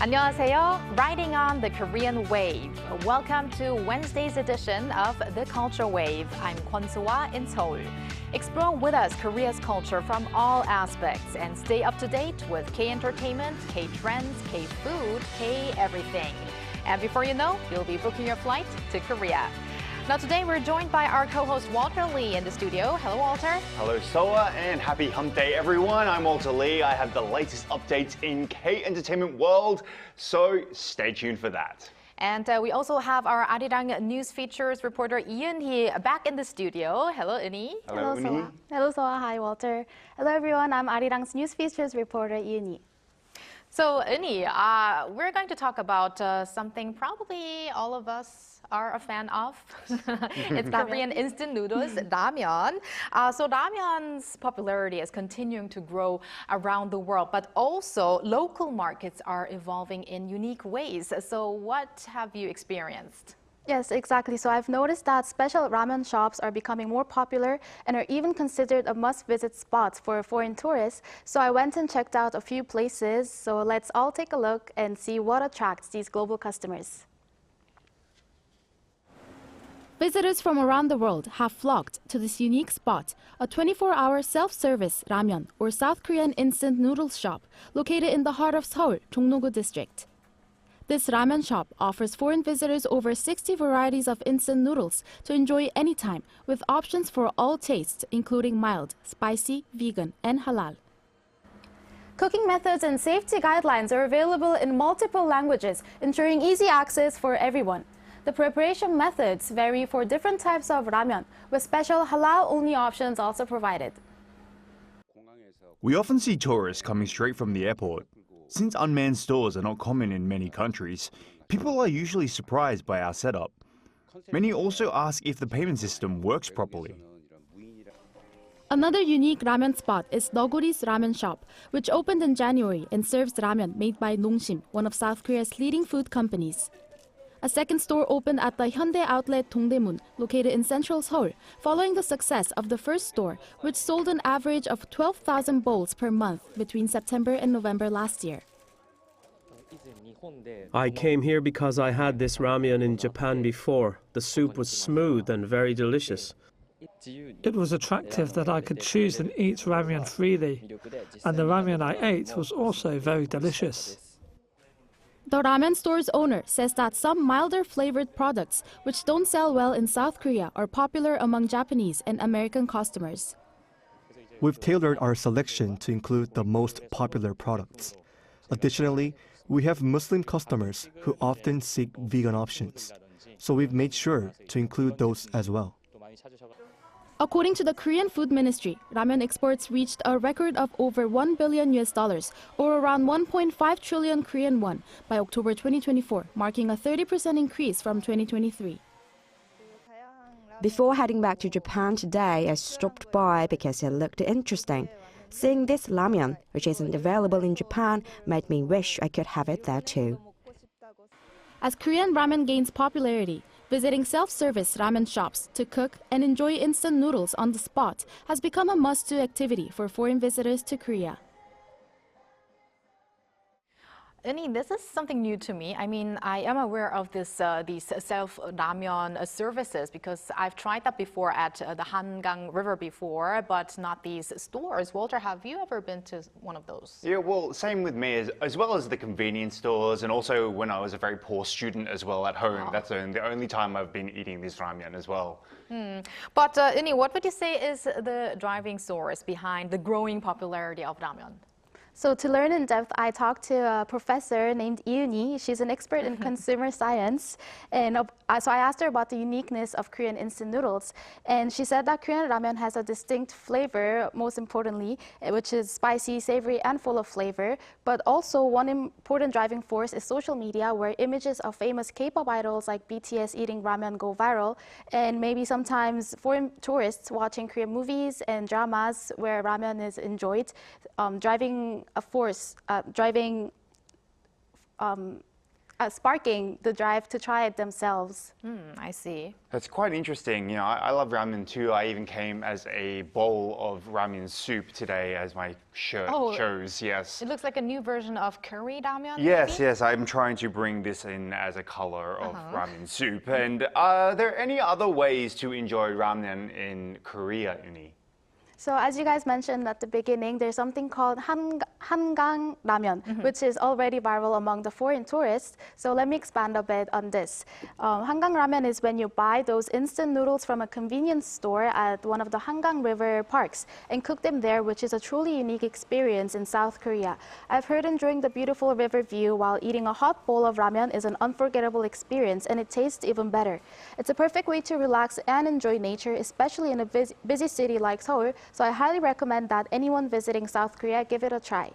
안녕하세요. Riding on the Korean wave. Welcome to Wednesday's edition of The Culture Wave. I'm Kwon Soo-ah in Seoul. Explore with us Korea's culture from all aspects and stay up to date with K-entertainment, K-trends, K-food, K-everything. And before you know, you'll be booking your flight to Korea. Now today we're joined by our co-host Walter Lee in the studio. Hello, Walter. Hello, Soa, and happy hump day, everyone. I'm Walter Lee. I have the latest updates in K-entertainment world, so stay tuned for that. And we also have our Arirang news features reporter Eun-hee back in the studio. Hello, Eun-hee. Hello, Soa. Hello, Soa. Hi, Walter. Hello, everyone. I'm Arirang's news features reporter Eun-hee. So, Eun-hee, we're going to talk about something probably all of us are a fan of. It's Korean instant noodles, ramyeon. So ramyeon's popularity is continuing to grow around the world, but also local markets are evolving in unique ways. So what have you experienced? Yes, exactly. So I've noticed that special ramen shops are becoming more popular and are even considered a must-visit spot for foreign tourists. So I went and checked out a few places. So let's all take a look and see what attracts these global customers. Visitors from around the world have flocked to this unique spot, a 24-hour self-service ramyeon or South Korean instant noodles shop located in the heart of Seoul, Jongno-gu district. This ramen shop offers foreign visitors over 60 varieties of instant noodles to enjoy anytime, with options for all tastes, including mild, spicy, vegan, and halal. Cooking methods and safety guidelines are available in multiple languages, ensuring easy access for everyone. The preparation methods vary for different types of ramyeon, with special halal-only options also provided. We often see tourists coming straight from the airport. Since unmanned stores are not common in many countries, people are usually surprised by our setup. Many also ask if the payment system works properly. Another unique ramen spot is Noguri's Ramen Shop, which opened in January and serves ramen made by Nongshim, one of South Korea's leading food companies. A second store opened at the Hyundai outlet Dongdaemun, located in central Seoul, following the success of the first store, which sold an average of 12,000 bowls per month between September and November last year. I came here because I had this ramyeon in Japan before. The soup was smooth and very delicious. It was attractive that I could choose and eat ramyeon freely, and the ramyeon I ate was also very delicious. The ramen store's owner says that some milder flavored products, which don't sell well in South Korea, are popular among Japanese and American customers. We've tailored our selection to include the most popular products. Additionally, we have Muslim customers who often seek vegan options, so we've made sure to include those as well. According to the Korean Food Ministry, ramen exports reached a record of over $1 billion or around 1.5 trillion Korean won by October 2024, marking a 30% increase from 2023. Before heading back to Japan today, I stopped by because it looked interesting. Seeing this ramyeon, which isn't available in Japan, made me wish I could have it there too. As Korean ramen gains popularity, visiting self-service ramen shops to cook and enjoy instant noodles on the spot has become a must-do activity for foreign visitors to Korea. Eun-hee, this is something new to me. I mean, I am aware of these self-ramyeon services because I've tried that before at the Hangang River before, but not these stores. Walter, have you ever been to one of those? Yeah, well, same with me, as well as the convenience stores, and also when I was a very poor student as well at home. That's the only time I've been eating this ramyeon as well. But Eun-hee, what would you say is the driving source behind the growing popularity of ramyeon? So to learn in depth, I talked to a professor named Eun-hee. She's an expert in consumer science. And so I asked her about the uniqueness of Korean instant noodles. And she said that Korean ramen has a distinct flavor, most importantly, which is spicy, savory, and full of flavor. But also one important driving force is social media, where images of famous K-pop idols like BTS eating ramen go viral. And maybe sometimes foreign tourists watching Korean movies and dramas where ramen is enjoyed, driving sparking the drive to try it themselves. I see. That's quite interesting. You know, I love ramen too. I even came as a bowl of ramen soup today, as my shirt shows. Yes. It looks like a new version of curry ramyeon. Yes, maybe? yes. I'm trying to bring this in as a color of ramen soup. And are there any other ways to enjoy ramen in Korea, Uni? So as you guys mentioned at the beginning, there's something called Hangang ramyeon, which is already viral among the foreign tourists. So let me expand a bit on this. Hangang ramyeon is when you buy those instant noodles from a convenience store at one of the Hangang River parks and cook them there, which is a truly unique experience in South Korea. I've heard enjoying the beautiful river view while eating a hot bowl of ramyeon is an unforgettable experience, and it tastes even better. It's a perfect way to relax and enjoy nature, especially in a busy city like Seoul. So I highly recommend that anyone visiting South Korea give it a try.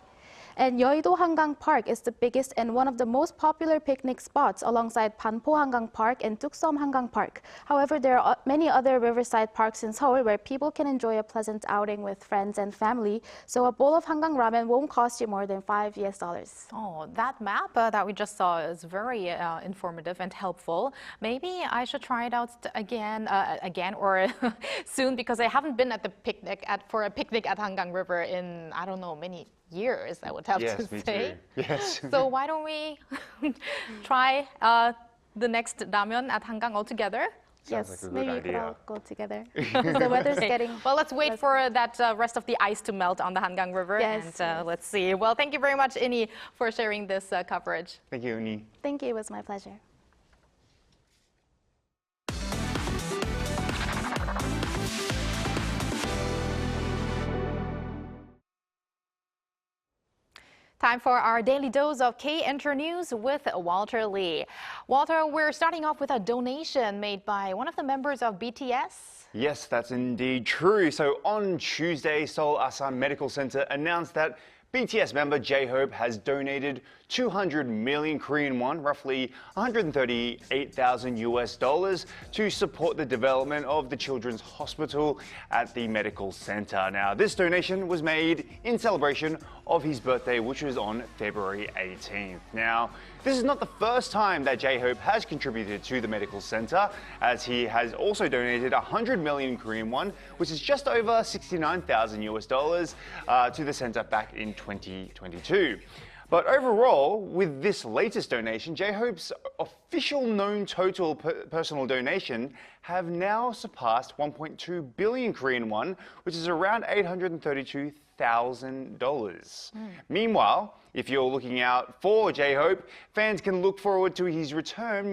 And Yeouido Hangang Park is the biggest and one of the most popular picnic spots alongside Banpo Hangang Park and Tukseom Hangang Park. However, there are many other riverside parks in Seoul where people can enjoy a pleasant outing with friends and family. So a bowl of Hangang ramen won't cost you more than $5. Oh, that map that we just saw is very informative and helpful. Maybe I should try it out again or soon, because I haven't been at the picnic for a picnic at Hangang River in, I don't know, many years, I would have to me say. too. Yes. So why don't we try the next ramyeon at Hangang all together? Sounds Yes, like a maybe good we could idea. all go together. The weather's getting... Well, let's wait for that rest of the ice to melt on the Hangang River, Yes, and let's see. Well, thank you very much, Ini, for sharing this coverage. Thank you, Uni. Thank you, it was my pleasure. Time for our daily dose of K-Inter News with Walter Lee. Walter, we're starting off with a donation made by one of the members of BTS. Yes, that's indeed true. So on Tuesday, Seoul Asan Medical Center announced that BTS member J-Hope has donated 200 million Korean won, roughly 138,000 US dollars, to support the development of the Children's Hospital at the medical center. Now, this donation was made in celebration of his birthday, which was on February 18th. Now, this is not the first time that J-Hope has contributed to the medical center, as he has also donated 100 million Korean won, which is just over 69,000 US dollars, to the center back in 2022. But overall, with this latest donation, J-Hope's official known total personal donation have now surpassed 1.2 billion Korean won, which is around $832,000. Meanwhile, if you're looking out for J-Hope, fans can look forward to his return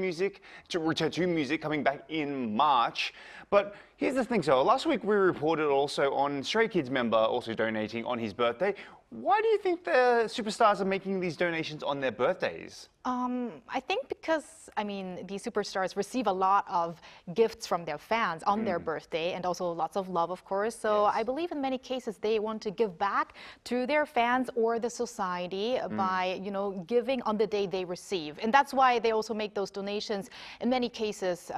to music coming back in March. But here's the thing, so last week we reported also on Stray Kids member also donating on his birthday. Why do you think the superstars are making these donations on their birthdays? I think because, I mean, these superstars receive a lot of gifts from their fans on their birthday, and also lots of love, of course. So I believe in many cases they want to give back to their fans or the society by, you know, giving on the day they receive. And that's why they also make those donations in many cases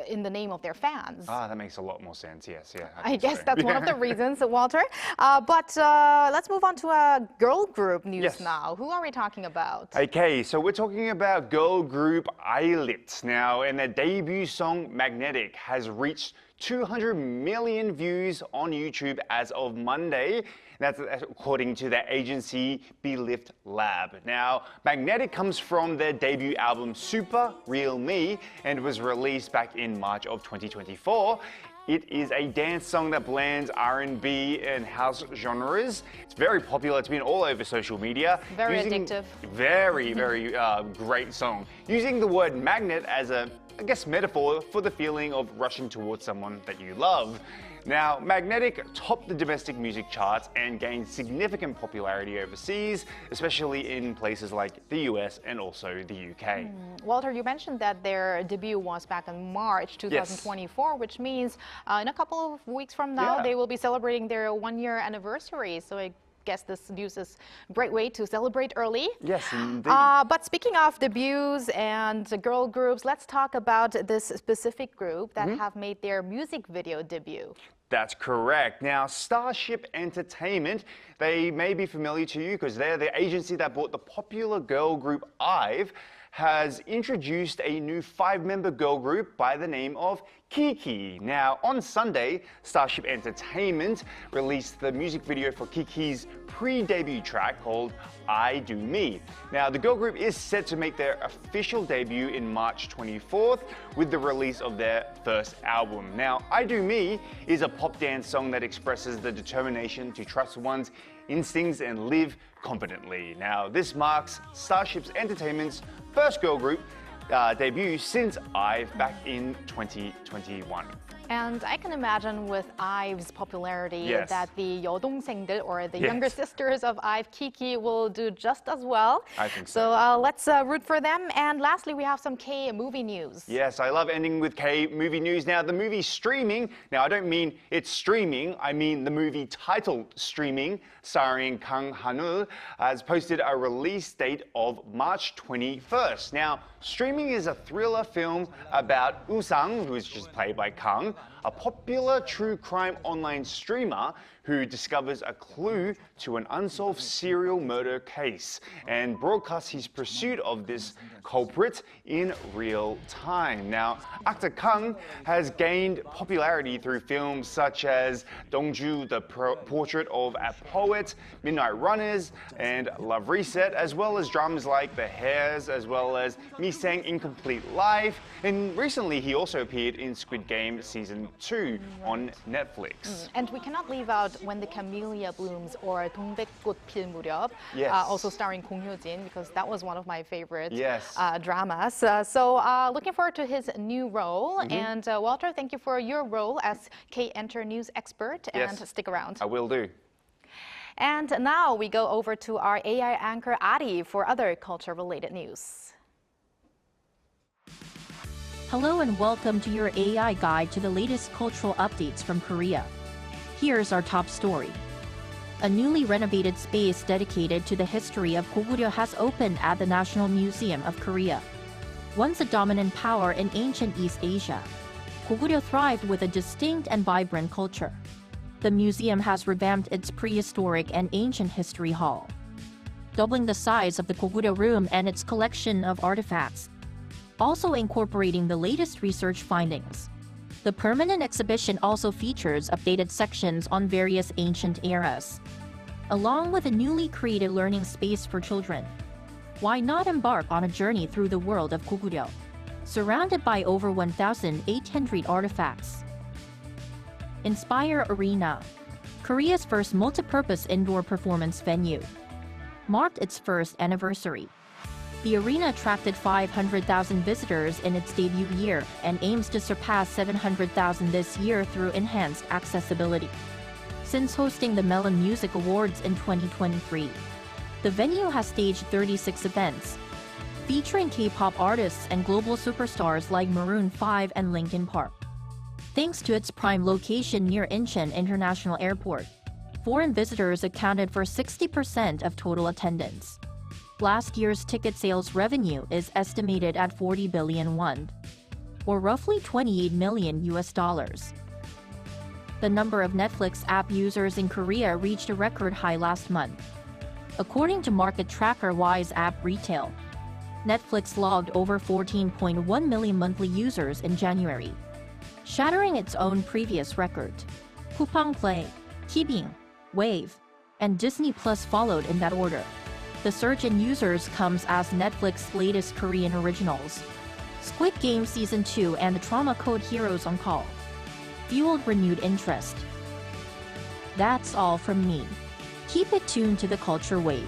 in the name of their fans. Ah, that makes a lot more sense. Yes, yeah. I guess that's one of the reasons, Walter. But let's move on to a girl group news now. Who are we talking about? Okay, so we're talking about girl group Arirang. Now, and their debut song Magnetic has reached 200 million views on YouTube as of Monday. That's according to their agency Belift Lab. Now, Magnetic comes from their debut album Super Real Me and was released back in March of 2024. It is a dance song that blends R&B and house genres. It's very popular. It's been all over social media. Very addictive. Very, very great song. Using the word magnet as a, I guess, metaphor for the feeling of rushing towards someone that you love. Now, Magnetic topped the domestic music charts and gained significant popularity overseas, especially in places like the US and also the UK. Walter, you mentioned that their debut was back in March 2024, which means in a couple of weeks from now, they will be celebrating their one-year anniversary. So I guess this news is a great way to celebrate early. Yes, indeed. But speaking of debuts and girl groups, let's talk about this specific group that have made their music video debut. That's correct. Now, Starship Entertainment, they may be familiar to you because they're the agency that bought the popular girl group IVE, has introduced a new 5-member girl group by the name of Kiki. Now, on Sunday, Starship Entertainment released the music video for Kiki's pre-debut track called I Do Me. Now, the girl group is set to make their official debut in March 24th with the release of their first album. Now, I Do Me is a pop dance song that expresses the determination to trust one's instincts and live confidently. Now, this marks Starship Entertainment's first girl group debut since IVE back in 2021. And I can imagine with IVE's popularity that the 여동생들 or the younger sisters of IVE, Kiki, will do just as well. I think so. So let's root for them. And lastly, we have some K-movie news. Yes, I love ending with K-movie news. Now, the movie streaming, now I don't mean it's streaming, I mean the movie titled Streaming, starring Kang Han-ul, has posted a release date of March 21st. Now, Streaming is a thriller film about Woo-sang, who is just played by Kang, a popular true crime online streamer who discovers a clue to an unsolved serial murder case and broadcasts his pursuit of this culprit in real time. Now, actor Kang has gained popularity through films such as Dongju, the Portrait of a Poet, Midnight Runners, and Love Reset, as well as dramas like The Hairs, as well as Misang Incomplete Life. And recently, he also appeared in Squid Game Season 2 on Netflix. And we cannot leave out When the Camellia Blooms or 동백꽃 필 무렵, also starring Kong Hyo-jin, because that was one of my favorite dramas. So looking forward to his new role. And Walter, thank you for your role as K-Enter News expert, and stick around. I will do. And now we go over to our AI anchor Ari for other culture-related news. Hello and welcome to your AI guide to the latest cultural updates from Korea. Here's our top story. A newly renovated space dedicated to the history of Goguryeo has opened at the National Museum of Korea. Once a dominant power in ancient East Asia, Goguryeo thrived with a distinct and vibrant culture. The museum has revamped its prehistoric and ancient history hall, doubling the size of the Goguryeo room and its collection of artifacts, also incorporating the latest research findings. The permanent exhibition also features updated sections on various ancient eras, along with a newly created learning space for children. Why not embark on a journey through the world of Goguryeo, surrounded by over 1,800 artifacts? Inspire Arena, Korea's first multipurpose indoor performance venue, marked its first anniversary. The arena attracted 500,000 visitors in its debut year and aims to surpass 700,000 this year through enhanced accessibility. Since hosting the Melon Music Awards in 2023, the venue has staged 36 events, featuring K-pop artists and global superstars like Maroon 5 and Linkin Park. Thanks to its prime location near Incheon International Airport, foreign visitors accounted for 60% of total attendance. Last year's ticket sales revenue is estimated at 40 billion won, or roughly $28 million. The number of Netflix app users in Korea reached a record high last month. According to market tracker Wise App Retail, Netflix logged over 14.1 million monthly users in January, shattering its own previous record. Coupang Play, Kibing, Wave, and Disney Plus followed in that order. The surge in users comes as Netflix's latest Korean originals, Squid Game Season 2 and the Trauma Code Heroes on Call, fueled renewed interest. That's all from me. Keep it tuned to the Culture Wave.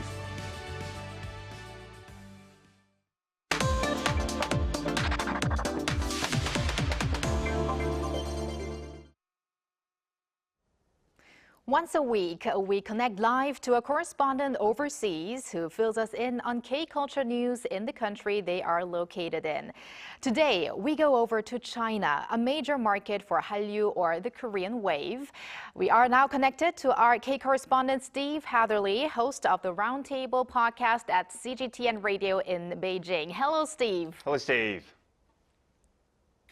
Once a week, we connect live to a correspondent overseas who fills us in on K-culture news in the country they are located in. Today, we go over to China, a major market for Hallyu or the Korean wave. We are now connected to our K-correspondent Steve Hatherley, host of the Roundtable podcast at CGTN Radio in Beijing. Hello, Steve. Hello, Steve.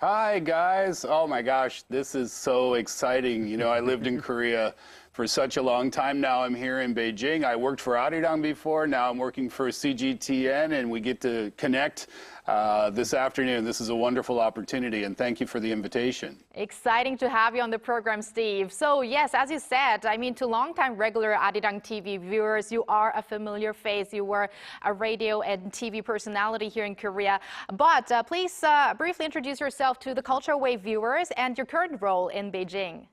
Hi, guys. Oh my gosh, this is so exciting. You know, I lived in Korea for such a long time now. I'm here in Beijing. I worked for Arirang before. Now I'm working for CGTN, and we get to connect this afternoon. This is a wonderful opportunity, and thank you for the invitation. Exciting to have you on the program, Steve. So yes, as you said, I mean, to longtime regular Arirang TV viewers, you are a familiar face. You were a radio and TV personality here in Korea. But please briefly introduce yourself to the Culture Wave viewers and your current role in Beijing.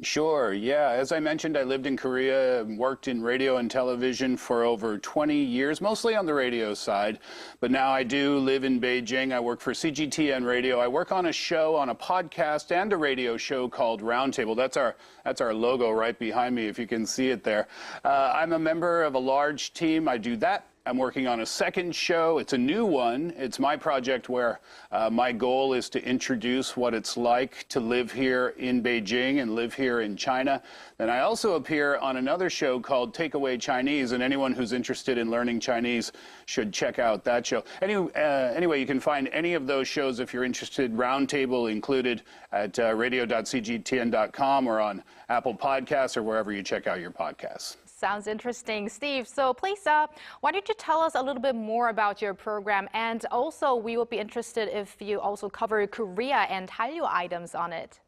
Sure, yeah. As I mentioned, I lived in Korea and worked in radio and television for over 20 years, mostly on the radio side. But now I do live in Beijing. I work for CGTN Radio. I work on a show, on a podcast, and a radio show called Roundtable. That's our logo right behind me, if you can see it there. I'm a member of a large team. I do that. I'm working on a second show. It's a new one. It's my project where my goal is to introduce what it's like to live here in Beijing and live here in China. Then I also appear on another show called Takeaway Chinese, and anyone who's interested in learning Chinese should check out that show. Anyway, you can find any of those shows if you're interested, Roundtable included, at radio.cgtn.com or on Apple Podcasts or wherever you check out your podcasts. Sounds interesting, Steve. So please, why don't you tell us a little bit more about your program? And also, we would be interested if you also cover Korea and Hallyu items on it.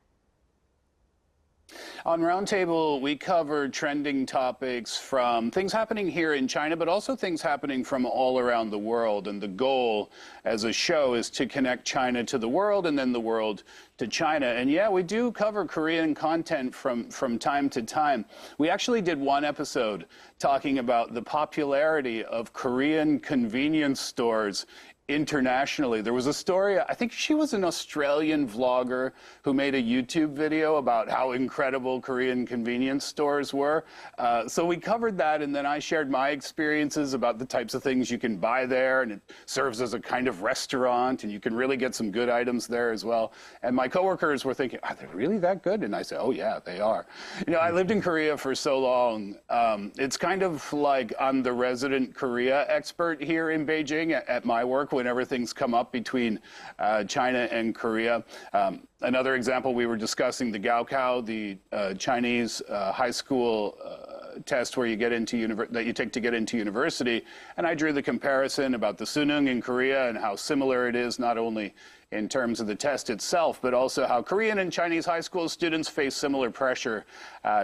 On Roundtable, we cover trending topics from things happening here in China, but also things happening from all around the world. And the goal as a show is to connect China to the world and then the world to China. And yeah, we do cover Korean content from time to time. We actually did one episode talking about the popularity of Korean convenience stores internationally. There was a story, I think she was an Australian vlogger who made a YouTube video about how incredible Korean convenience stores were. So we covered that, and then I shared my experiences about the types of things you can buy there, and it serves as a kind of restaurant, and you can really get some good items there as well. And my coworkers were thinking, are they really that good? And I said, oh yeah, they are. You know, I lived in Korea for so long. It's kind of like I'm the resident Korea expert here in Beijing at my work whenever things come up between China and Korea. Another example, we were discussing the Gaokao, the Chinese high school test where you get into that you take to get into university, and I drew the comparison about the Sunung in Korea and how similar it is, not only in terms of the test itself, but also how Korean and Chinese high school students face similar pressure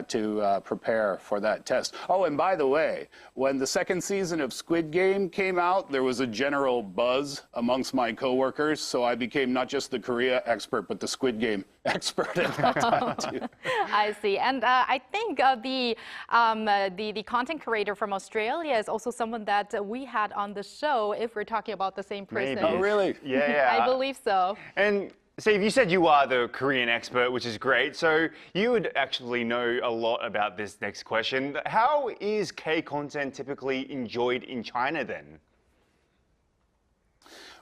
to prepare for that test. Oh, and by the way, when the second season of Squid Game came out, there was a general buzz amongst my coworkers, so I became not just the Korea expert, but the Squid Game expert at that time too. I see. And I think the content creator from Australia is also someone that we had on the show, if we're talking about the same person. Maybe. Oh, really? Yeah. I believe so. And Steve, you said you are the Korean expert, which is great. So you would actually know a lot about this next question. How is K content typically enjoyed in China then?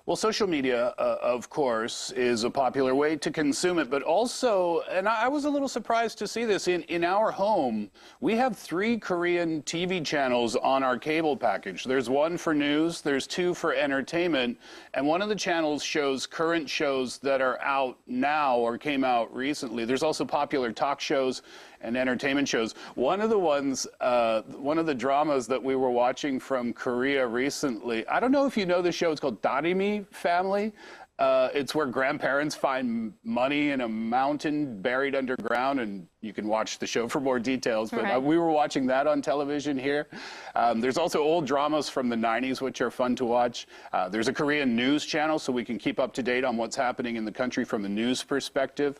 Well, social media, of course, is a popular way to consume it, but also, and I was a little surprised to see this, in our home, we have 3 Korean TV channels on our cable package. There's one for news, there's 2 for entertainment, and one of the channels shows current shows that are out now or came out recently. There's also popular talk shows and entertainment shows. One of the ones, one of the dramas that we were watching from Korea recently, I don't know if you know the show, it's called Darimi Family. It's where grandparents find money in a mountain buried underground, and you can watch the show for more details, but right. We were watching that on television here. There's also old dramas from the 90s, which are fun to watch. There's a Korean news channel, so we can keep up to date on what's happening in the country from the news perspective.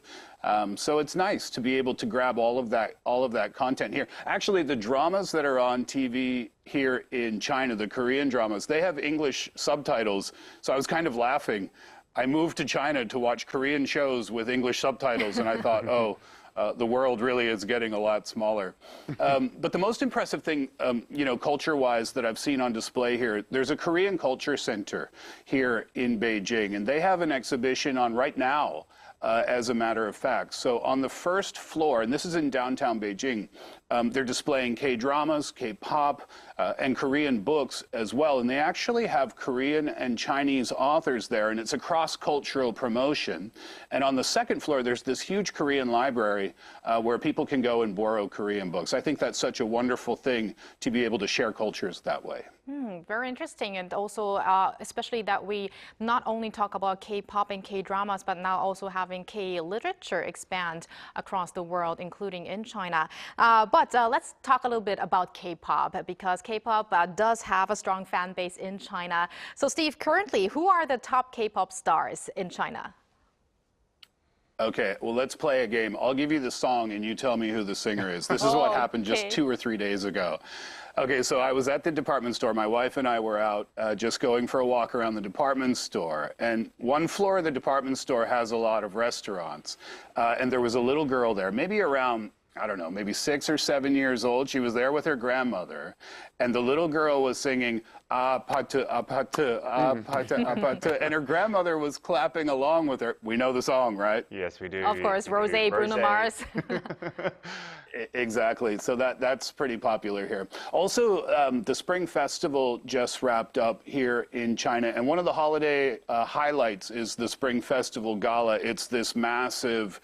So it's nice to be able to grab all of that content here. Actually, the dramas that are on TV here in China, the Korean dramas, they have English subtitles, so I was kind of laughing. I moved to China to watch Korean shows with English subtitles, and I thought, oh, the world really is getting a lot smaller. But the most impressive thing, you know, culture-wise that I've seen on display here, there's a Korean Culture Center here in Beijing, and they have an exhibition on right now as a matter of fact. So on the first floor, and this is in downtown Beijing, they're displaying K-dramas, K-pop, and Korean books as well. And they actually have Korean and Chinese authors there, and it's a cross-cultural promotion. And on the second floor, there's this huge Korean library where people can go and borrow Korean books. I think that's such a wonderful thing to be able to share cultures that way. Very interesting, and also especially that we not only talk about K-pop and K-dramas, but now also having K-literature expand across the world, including in China. But let's talk a little bit about K-pop, because K-pop does have a strong fan base in China. So Steve, currently, who are the top K-pop stars in China? Okay, well, let's play a game. I'll give you the song and you tell me who the singer is. This is what happened just 2 or 3 days ago. Okay, so I was at the department store. My wife and I were out just going for a walk around the department store. And one floor of the department store has a lot of restaurants. And there was a little girl there, maybe around, I don't know, maybe 6 or 7 years old. She was there with her grandmother. And the little girl was singing, apatu, apatu, apatu, apatu. And her grandmother was clapping along with her. We know the song, right? Yes, we do. Of course, Rosé, Bruno Mars. Exactly. So that's pretty popular here. Also, the Spring Festival just wrapped up here in China. And one of the holiday highlights is the Spring Festival Gala. It's this massive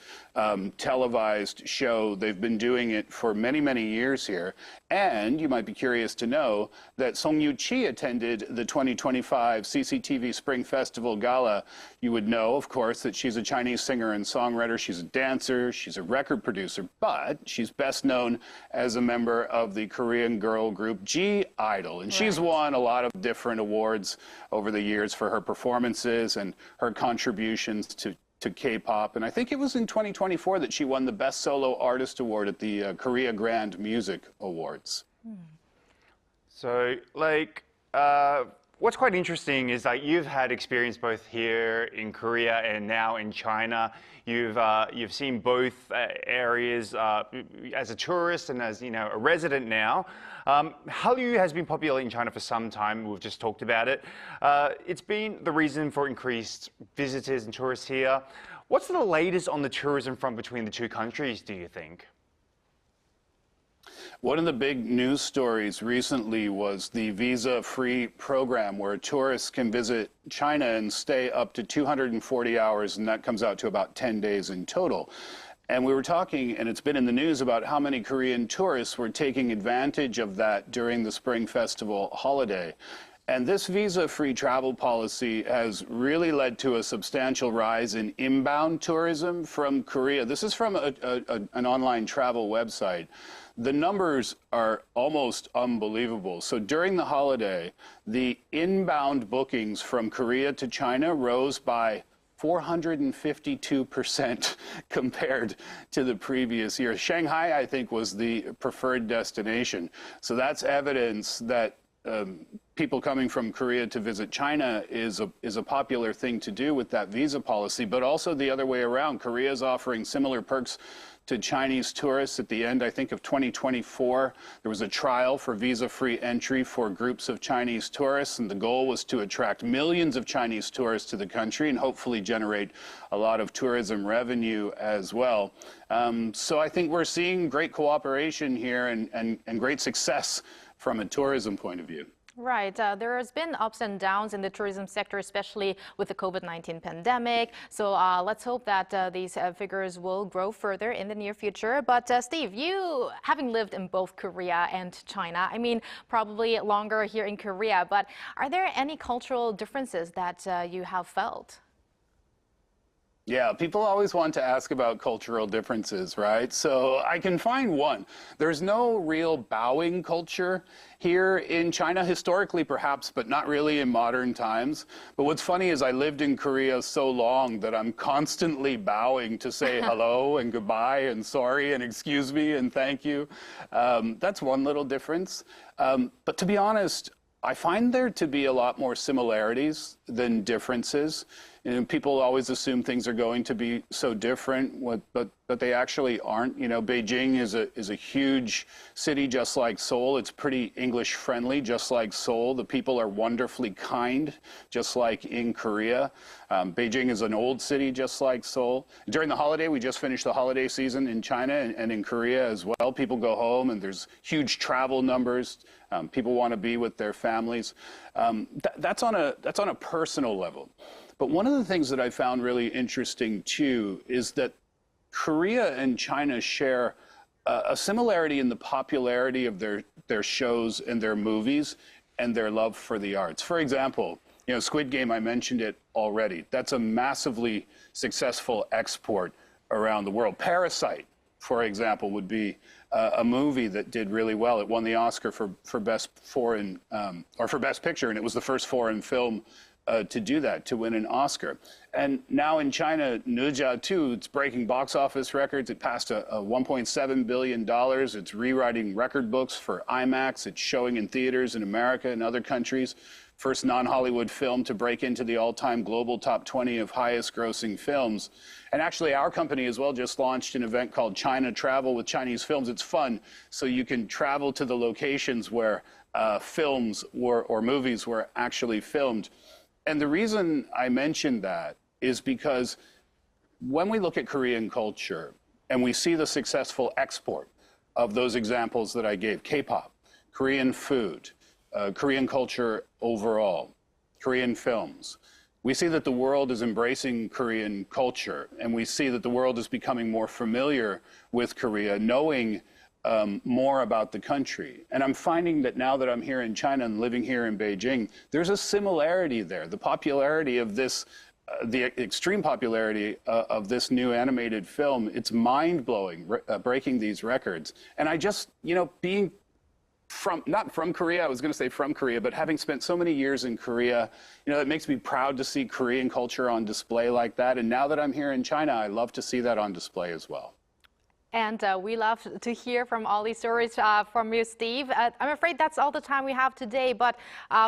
televised show. They've been doing it for many, many years here. And you might be curious to know that Song Yu-chi attended the 2025 CCTV Spring Festival Gala. You would know, of course, that she's a Chinese singer and songwriter. She's a dancer. She's a record producer. But she's best known as a member of the Korean girl group G-Idol. And she's won a lot of different awards over the years for her performances and her contributions to K-pop. And I think it was in 2024 that she won the Best Solo Artist Award at the Korea Grand Music Awards. So, like, what's quite interesting is that you've had experience both here in Korea and now in China. You've seen both areas as a tourist and as, a resident now. Hallyu has been popular in China for some time. We've just talked about it. It's been the reason for increased visitors and tourists here. What's the latest on the tourism front between the two countries, do you think? One of the big news stories recently was the visa-free program where tourists can visit China and stay up to 240 hours, and that comes out to about 10 days in total. And we were talking, and it's been in the news, about how many Korean tourists were taking advantage of that during the Spring Festival holiday. And this visa-free travel policy has really led to a substantial rise in inbound tourism from Korea. This is from an online travel website. The numbers are almost unbelievable. So during the holiday, the inbound bookings from Korea to China rose by 452% compared to the previous year. Shanghai, I think, was the preferred destination. So that's evidence that people coming from Korea to visit China is a popular thing to do with that visa policy, but also the other way around. Korea is offering similar perks to Chinese tourists. At the end, I think, of 2024, there was a trial for visa-free entry for groups of Chinese tourists, and the goal was to attract millions of Chinese tourists to the country and hopefully generate a lot of tourism revenue as well. So I think we're seeing great cooperation here and great success from a tourism point of view. Right. There has been ups and downs in the tourism sector, especially with the COVID-19 pandemic. So let's hope that these figures will grow further in the near future. But Steve, you, having lived in both Korea and China, I mean, probably longer here in Korea, but are there any cultural differences that you have felt? Yeah, people always want to ask about cultural differences, right? So I can find one. There's no real bowing culture here in China, historically perhaps, but not really in modern times. But what's funny is I lived in Korea so long that I'm constantly bowing to say hello and goodbye and sorry and excuse me and thank you. That's one little difference. But to be honest, I find there to be a lot more similarities than differences. You know, people always assume things are going to be so different, but they actually aren't. You know, Beijing is a huge city, just like Seoul. It's pretty English friendly, just like Seoul. The people are wonderfully kind, just like in Korea. Beijing is an old city, just like Seoul. During the holiday, we just finished the holiday season in China and in Korea as well. People go home, and there's huge travel numbers. People want to be with their families. That's on a personal level. But one of the things that I found really interesting too is that Korea and China share a similarity in the popularity of their shows and their movies and their love for the arts. For example, you know, Squid Game, I mentioned it already. That's a massively successful export around the world. Parasite, for example, would be a movie that did really well. It won the Oscar for Best Foreign, or for Best Picture, and it was the first foreign film to do that, to win an Oscar. And now in China, Nujia 2, it's breaking box office records. It passed a $1.7 billion. It's rewriting record books for IMAX. It's showing in theaters in America and other countries. First non-Hollywood film to break into the all-time global top 20 of highest grossing films. And actually our company as well just launched an event called China Travel with Chinese Films. It's fun, so you can travel to the locations where films or movies were actually filmed. And the reason I mentioned that is because when we look at Korean culture and we see the successful export of those examples that I gave, K-pop, Korean food, Korean culture overall, Korean films, we see that the world is embracing Korean culture, and we see that the world is becoming more familiar with Korea, knowing more about the country. And I'm finding that now that I'm here in China and living here in Beijing, there's a similarity there. The popularity of this, the extreme popularity of this new animated film, it's mind-blowing, breaking these records. And I just, you know, being not from Korea, I was going to say from Korea, but having spent so many years in Korea, you know, it makes me proud to see Korean culture on display like that. And now that I'm here in China, I love to see that on display as well. And we love to hear from all these stories from you, Steve. I'm afraid that's all the time we have today, but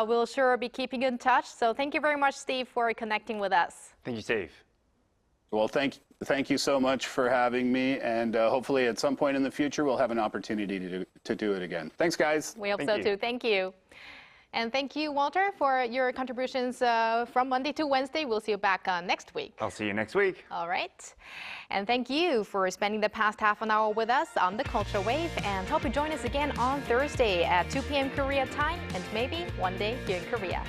we'll sure be keeping in touch. So thank you very much, Steve, for connecting with us. Thank you, Steve. Well, thank you so much for having me, and hopefully at some point in the future we'll have an opportunity to do it again. Thanks, guys. We hope so too. Thank you. And thank you, Walter, for your contributions from Monday to Wednesday. We'll see you back next week. I'll see you next week. All right. And thank you for spending the past half an hour with us on the Culture Wave. And hope you join us again on Thursday at 2 p.m. Korea time, and maybe one day here in Korea.